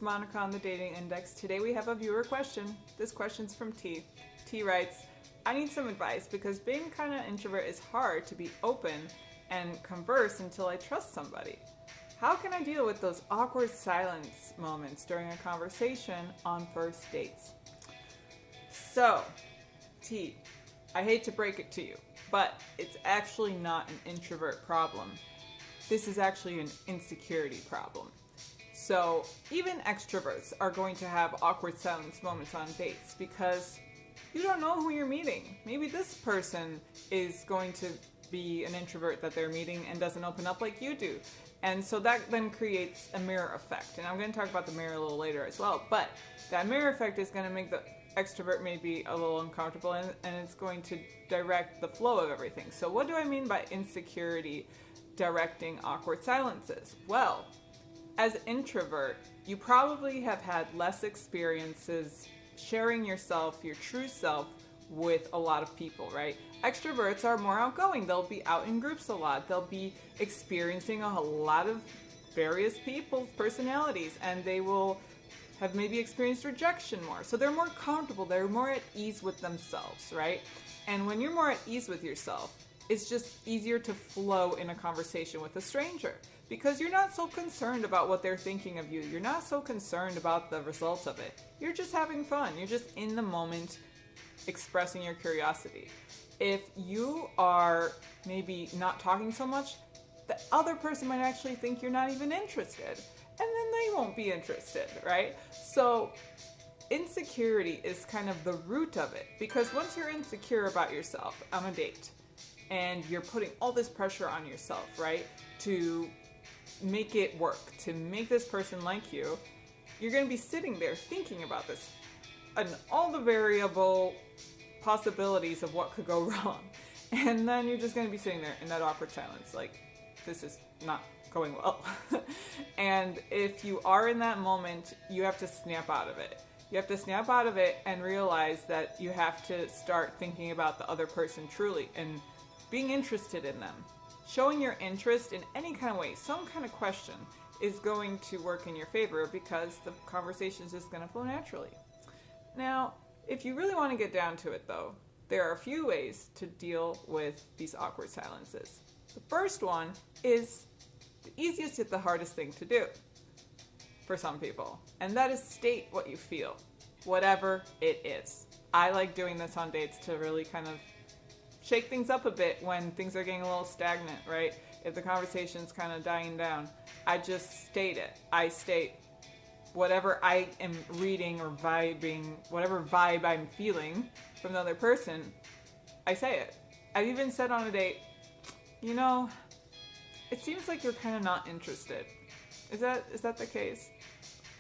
Monica on the Dating Index. Today we have a viewer question. This question's from T. T writes, I need some advice because being kind of introvert is hard to be open and converse until I trust somebody. How can I deal with those awkward silence moments during a conversation on first dates? So, T, I hate to break it to you, but it's actually not an introvert problem. This is actually an insecurity problem. So even extroverts are going to have awkward silence moments on dates because you don't know who you're meeting. Maybe this person is going to be an introvert that they're meeting and doesn't open up like you do. And so that then creates a mirror effect. And I'm going to talk about the mirror a little later as well. But that mirror effect is going to make the extrovert maybe a little uncomfortable, and it's going to direct the flow of everything. So what do I mean by insecurity directing awkward silences? Well, as an introvert, you probably have had less experiences sharing yourself, your true self, with a lot of people, right? Extroverts are more outgoing. They'll be out in groups a lot. They'll be experiencing a lot of various people's personalities, and they will have maybe experienced rejection more. So they're more comfortable. They're more at ease with themselves, right? And when you're more at ease with yourself, it's just easier to flow in a conversation with a stranger because you're not so concerned about what they're thinking of you. You're not so concerned about the results of it. You're just having fun. You're just in the moment expressing your curiosity. If you are maybe not talking so much, the other person might actually think you're not even interested, and then they won't be interested, right? So insecurity is kind of the root of it, because once you're insecure about yourself on a date and you're putting all this pressure on yourself, right, to make it work, to make this person like you, you're going to be sitting there thinking about this and all the variable possibilities of what could go wrong. And then you're just going to be sitting there in that awkward silence, like, this is not going well. And if you are in that moment, you have to snap out of it. You have to snap out of it and realize that you have to start thinking about the other person truly and being interested in them. Showing your interest in any kind of way, some kind of question, is going to work in your favor because the conversation is just going to flow naturally. Now, if you really want to get down to it though, there are a few ways to deal with these awkward silences. The first one is the easiest yet the hardest thing to do for some people, and that is state what you feel, whatever it is. I like doing this on dates to really kind of shake things up a bit when things are getting a little stagnant, right? If the conversation's kind of dying down, I just state it. I state whatever I am reading or vibing, whatever vibe I'm feeling from the other person, I say it. I've even said on a date, you know, it seems like you're kind of not interested. Is that the case?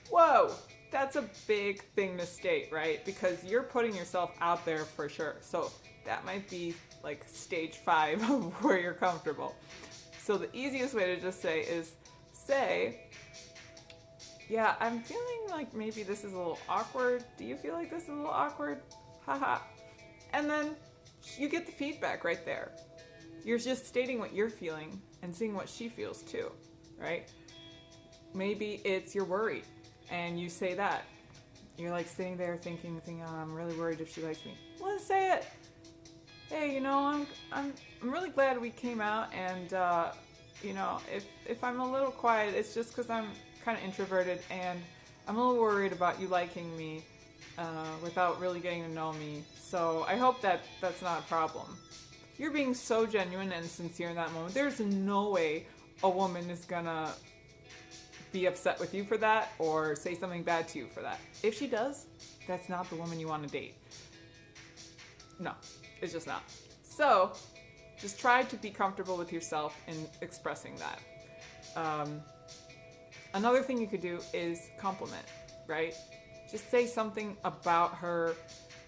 Whoa, that's a big thing to state, right? Because you're putting yourself out there for sure. So that might be like stage 5 of where you're comfortable. So the easiest way to just say, yeah, I'm feeling like maybe this is a little awkward. Do you feel like this is a little awkward? Haha. And then you get the feedback right there. You're just stating what you're feeling and seeing what she feels too, right? Maybe it's you're worried and you say that. You're like sitting there thinking, oh, I'm really worried if she likes me. Well, say it. Hey, you know, I'm really glad we came out, and you know, if I'm a little quiet, it's just because I'm kind of introverted and I'm a little worried about you liking me without really getting to know me. So I hope that that's not a problem. You're being so genuine and sincere in that moment. There's no way a woman is gonna be upset with you for that or say something bad to you for that. If she does, that's not the woman you want to date. No, it's just not. So just try to be comfortable with yourself in expressing that. Another thing you could do is compliment, right? Just say something about her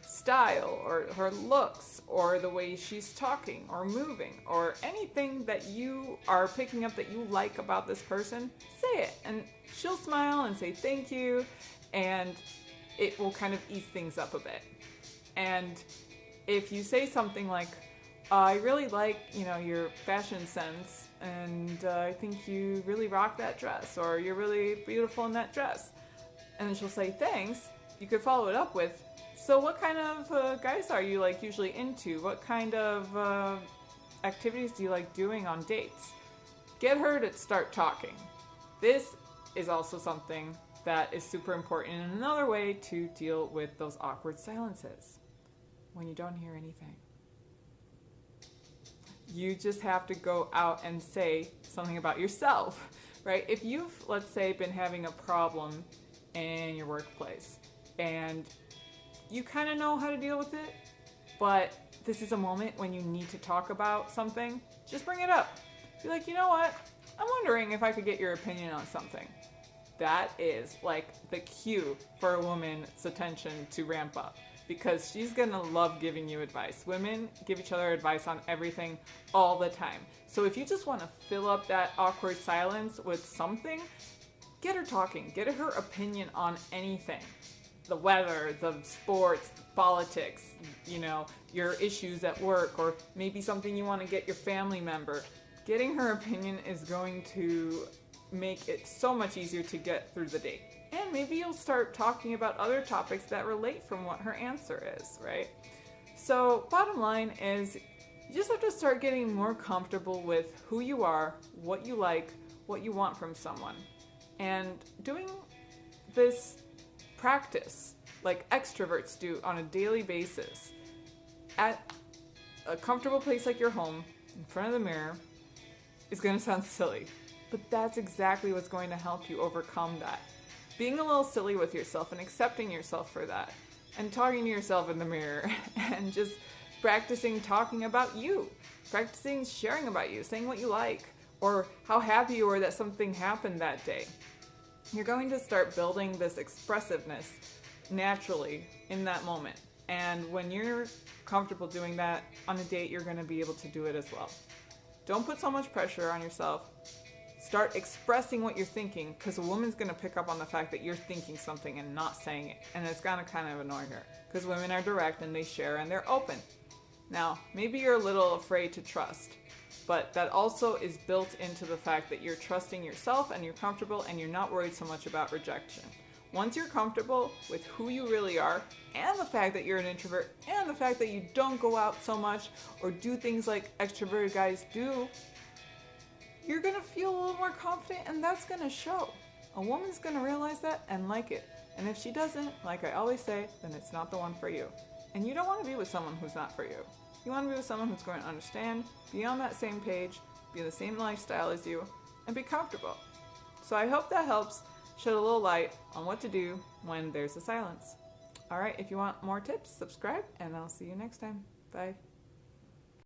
style or her looks or the way she's talking or moving or anything that you are picking up that you like about this person. Say it, and she'll smile and say thank you, and it will kind of ease things up a bit. And if you say something like, I really like, your fashion sense, and I think you really rock that dress, or you're really beautiful in that dress. And then she'll say thanks. You could follow it up with, so what kind of guys are you like usually into? What kind of activities do you like doing on dates? Get her to start talking. This is also something that is super important and another way to deal with those awkward silences when you don't hear anything. You just have to go out and say something about yourself, right? If you've, let's say, been having a problem in your workplace and you kind of know how to deal with it, but this is a moment when you need to talk about something, just bring it up. Be like, you know what? I'm wondering if I could get your opinion on something. That is like the cue for a woman's attention to ramp up, because she's gonna love giving you advice. Women give each other advice on everything all the time. So if you just want to fill up that awkward silence with something, get her talking. Get her opinion on anything. The weather, the sports, politics, your issues at work, or maybe something you want to get your family member. Getting her opinion is going to make it so much easier to get through the date. And maybe you'll start talking about other topics that relate from what her answer is, right? So bottom line is, you just have to start getting more comfortable with who you are, what you like, what you want from someone. And doing this practice like extroverts do on a daily basis at a comfortable place like your home, in front of the mirror, is going to sound silly. But that's exactly what's going to help you overcome that. Being a little silly with yourself and accepting yourself for that, and talking to yourself in the mirror, and just practicing talking about you, practicing sharing about you, saying what you like, or how happy you were that something happened that day. You're going to start building this expressiveness naturally in that moment. And when you're comfortable doing that on a date, you're going to be able to do it as well. Don't put so much pressure on yourself. Start expressing what you're thinking, because a woman's going to pick up on the fact that you're thinking something and not saying it. And it's going to kind of annoy her, because women are direct and they share and they're open. Now, maybe you're a little afraid to trust, but that also is built into the fact that you're trusting yourself and you're comfortable and you're not worried so much about rejection. Once you're comfortable with who you really are, and the fact that you're an introvert, and the fact that you don't go out so much or do things like extroverted guys do, you're going to feel a little more confident, and that's going to show. A woman's going to realize that and like it. And if she doesn't, like I always say, then it's not the one for you. And you don't want to be with someone who's not for you. You want to be with someone who's going to understand, be on that same page, be in the same lifestyle as you, and be comfortable. So I hope that helps shed a little light on what to do when there's a silence. All right, if you want more tips, subscribe, and I'll see you next time. Bye.